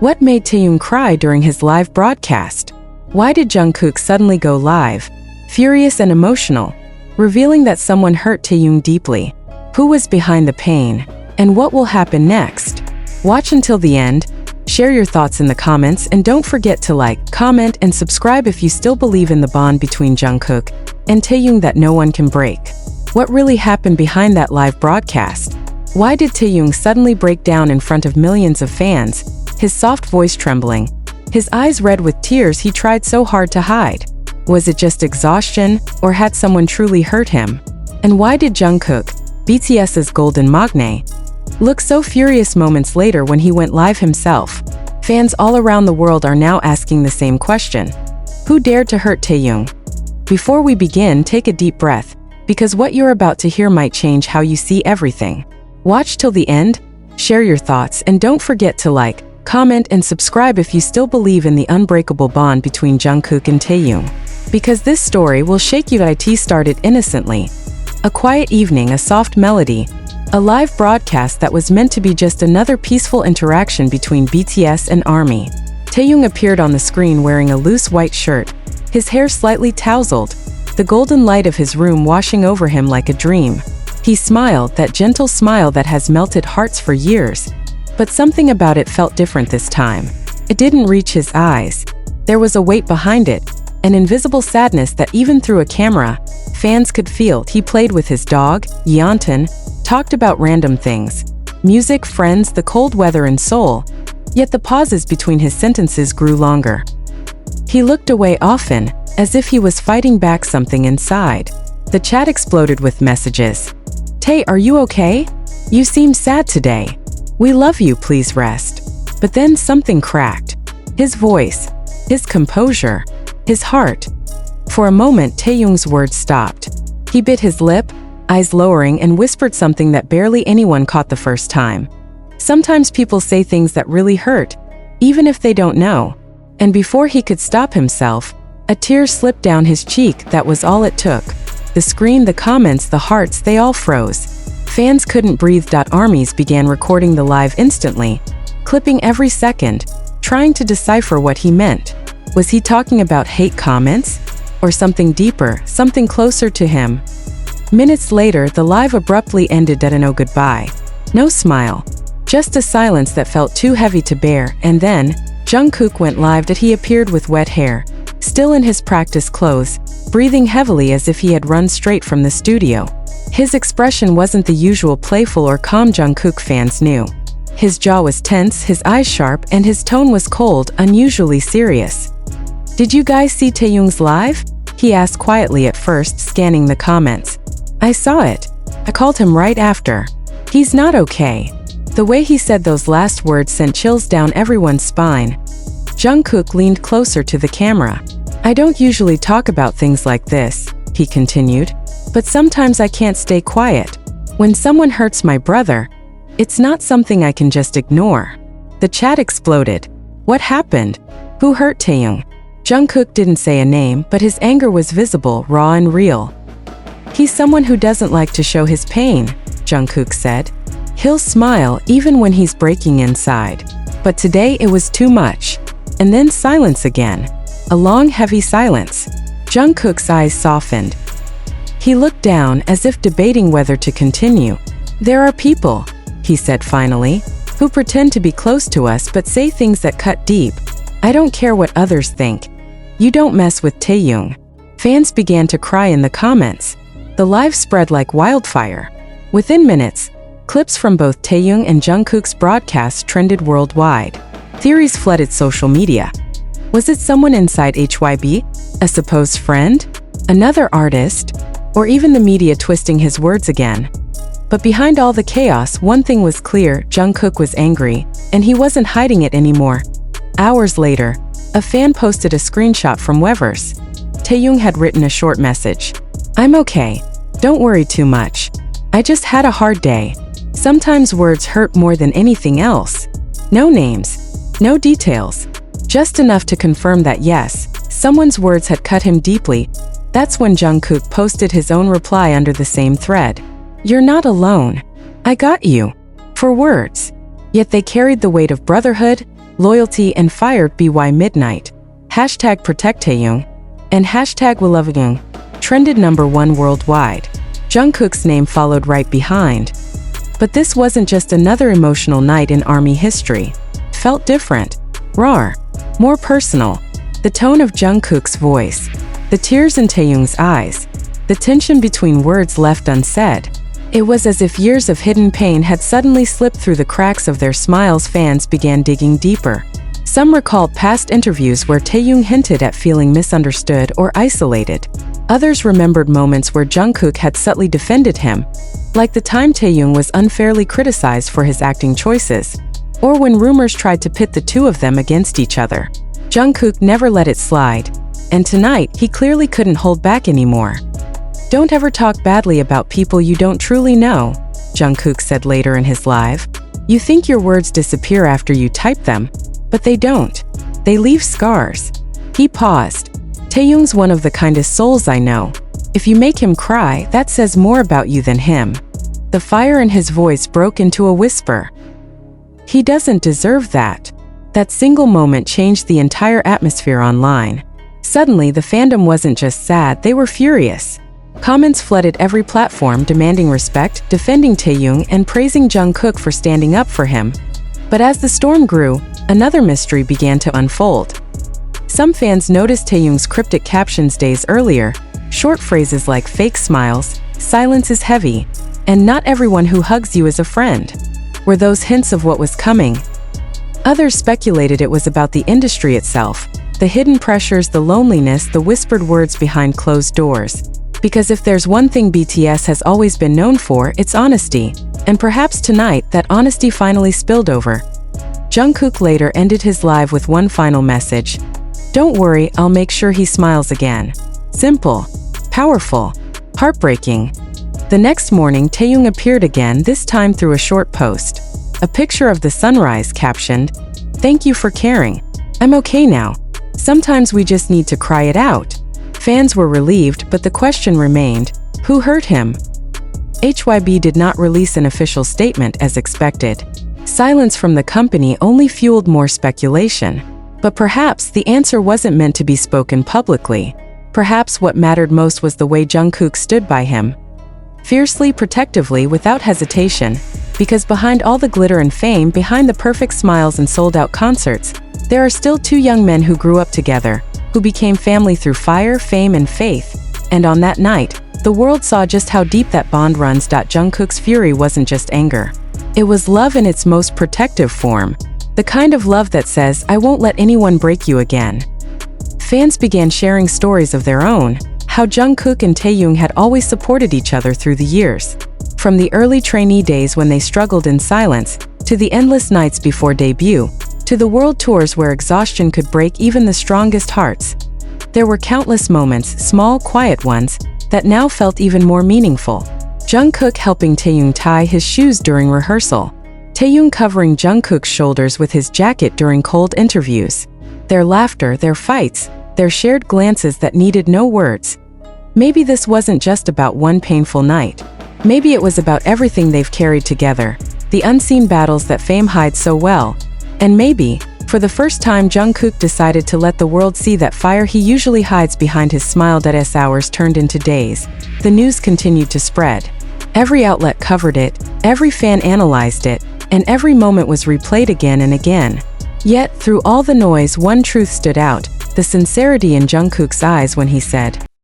What made Taehyung cry during his live broadcast? Why did Jungkook suddenly go live, furious and emotional, revealing that someone hurt Taehyung deeply? Who was behind the pain? And what will happen next? Watch until the end, share your thoughts in the comments, and don't forget to like, comment, and subscribe if you still believe in the bond between Jungkook and Taehyung that no one can break. What really happened behind that live broadcast? Why did Taehyung suddenly break down in front of millions of fans, his soft voice trembling, his eyes red with tears he tried so hard to hide? Was it just exhaustion, or had someone truly hurt him? And why did Jungkook, BTS's golden magne, look so furious moments later when he went live himself? Fans all around the world are now asking the same question. Who dared to hurt Taehyung? Before we begin, take a deep breath, because what you're about to hear might change how you see everything. Watch till the end, share your thoughts, and don't forget to like, comment, and subscribe if you still believe in the unbreakable bond between Jungkook and Taehyung. Because this story will shake you. It started innocently. A quiet evening, a soft melody, a live broadcast that was meant to be just another peaceful interaction between BTS and ARMY. Taehyung appeared on the screen wearing a loose white shirt, his hair slightly tousled, the golden light of his room washing over him like a dream. He smiled, that gentle smile that has melted hearts for years. But something about it felt different this time. It didn't reach his eyes. There was a weight behind it, an invisible sadness that even through a camera, fans could feel. He played with his dog, Yeontan, talked about random things, music, friends, the cold weather, and Seoul. Yet the pauses between his sentences grew longer. He looked away often, as if he was fighting back something inside. The chat exploded with messages. "Tae, are you okay? You seem sad today. We love you, please rest." But then something cracked. His voice, his composure, his heart. For a moment, Taehyung's words stopped. He bit his lip, eyes lowering, and whispered something that barely anyone caught the first time. Sometimes people say things that really hurt, even if they don't know. And before he could stop himself, a tear slipped down his cheek. That was all it took. The screen, the comments, the hearts, they all froze. Fans couldn't breathe. Armies began recording the live instantly, clipping every second, trying to decipher what he meant. Was he talking about hate comments? Or something deeper, something closer to him? Minutes later, the live abruptly ended. No goodbye, no smile, just a silence that felt too heavy to bear. And then, Jungkook went live. He appeared with wet hair, still in his practice clothes, breathing heavily as if he had run straight from the studio. His expression wasn't the usual playful or calm Jungkook fans knew. His jaw was tense, his eyes sharp, and his tone was cold, unusually serious. "Did you guys see Taehyung's live?" he asked quietly at first, scanning the comments. "I saw it. I called him right after. He's not okay." The way he said those last words sent chills down everyone's spine. Jungkook leaned closer to the camera. "I don't usually talk about things like this," he continued, "but sometimes I can't stay quiet. When someone hurts my brother, it's not something I can just ignore." The chat exploded. What happened? Who hurt Taehyung? Jungkook didn't say a name, but his anger was visible, raw and real. "He's someone who doesn't like to show his pain," Jungkook said. "He'll smile even when he's breaking inside. But today it was too much." And then silence again. A long, heavy silence. Jungkook's eyes softened. He looked down as if debating whether to continue. "There are people," he said finally, "who pretend to be close to us but say things that cut deep. I don't care what others think. You don't mess with Taehyung." Fans began to cry in the comments. The live spread like wildfire. Within minutes, clips from both Taehyung and Jungkook's broadcasts trended worldwide. Theories flooded social media. Was it someone inside HYB? A supposed friend? Another artist? Or even the media twisting his words again? But behind all the chaos, one thing was clear: Jungkook was angry, and he wasn't hiding it anymore. Hours later, a fan posted a screenshot from Weverse. Taehyung had written a short message. "I'm okay. Don't worry too much. I just had a hard day." Sometimes words hurt more than anything else. No names, no details, just enough to confirm that yes, someone's words had cut him deeply. That's when Jungkook posted his own reply under the same thread. "You're not alone. I got you." For words. Yet they carried the weight of brotherhood, loyalty, and fire. By midnight, hashtag protect Taehyung and hashtag we love Taehyung trended #1 worldwide. Jungkook's name followed right behind. But this wasn't just another emotional night in ARMY history. It felt different, raw, more personal. The tone of Jungkook's voice, the tears in Taehyung's eyes, the tension between words left unsaid. It was as if years of hidden pain had suddenly slipped through the cracks of their smiles. Fans began digging deeper. Some recalled past interviews where Taehyung hinted at feeling misunderstood or isolated. Others remembered moments where Jungkook had subtly defended him, like the time Taehyung was unfairly criticized for his acting choices, or when rumors tried to pit the two of them against each other. Jungkook never let it slide, and tonight he clearly couldn't hold back anymore. "Don't ever talk badly about people you don't truly know," Jungkook said later in his live. "You think your words disappear after you type them, but they don't. They leave scars." He paused. "Taehyung's one of the kindest souls I know. If you make him cry, that says more about you than him." The fire in his voice broke into a whisper. "He doesn't deserve that." That single moment changed the entire atmosphere online. Suddenly, the fandom wasn't just sad, they were furious. Comments flooded every platform demanding respect, defending Taehyung, and praising Jungkook for standing up for him. But as the storm grew, another mystery began to unfold. Some fans noticed Taehyung's cryptic captions days earlier, short phrases like "fake smiles," "silence is heavy," and "not everyone who hugs you is a friend." Were those hints of what was coming? Others speculated it was about the industry itself, the hidden pressures, the loneliness, the whispered words behind closed doors. Because if there's one thing BTS has always been known for, it's honesty. And perhaps tonight, that honesty finally spilled over. Jungkook later ended his live with one final message. "Don't worry, I'll make sure he smiles again." Simple, powerful, heartbreaking. The next morning, Taehyung appeared again, this time through a short post. A picture of the sunrise captioned, "Thank you for caring. I'm okay now. Sometimes we just need to cry it out." Fans were relieved, but the question remained, who hurt him? HYB did not release an official statement as expected. Silence from the company only fueled more speculation. But perhaps the answer wasn't meant to be spoken publicly. Perhaps what mattered most was the way Jungkook stood by him. Fiercely, protectively, without hesitation. Because behind all the glitter and fame, behind the perfect smiles and sold-out concerts, there are still two young men who grew up together, who became family through fire, fame, and faith. And on that night, the world saw just how deep that bond runs. Jungkook's fury wasn't just anger. It was love in its most protective form. The kind of love that says, "I won't let anyone break you again." Fans began sharing stories of their own, how Jungkook and Taehyung had always supported each other through the years. From the early trainee days when they struggled in silence, to the endless nights before debut, to the world tours where exhaustion could break even the strongest hearts. There were countless moments, small, quiet ones, that now felt even more meaningful. Jungkook helping Taehyung tie his shoes during rehearsal. Taehyung covering Jungkook's shoulders with his jacket during cold interviews. Their laughter, their fights, their shared glances that needed no words. Maybe this wasn't just about one painful night. Maybe it was about everything they've carried together, the unseen battles that fame hides so well. And maybe, for the first time, Jungkook decided to let the world see that fire he usually hides behind his smile. As hours turned into days, the news continued to spread. Every outlet covered it, every fan analyzed it, and every moment was replayed again and again. Yet, through all the noise, one truth stood out, the sincerity in Jungkook's eyes when he said,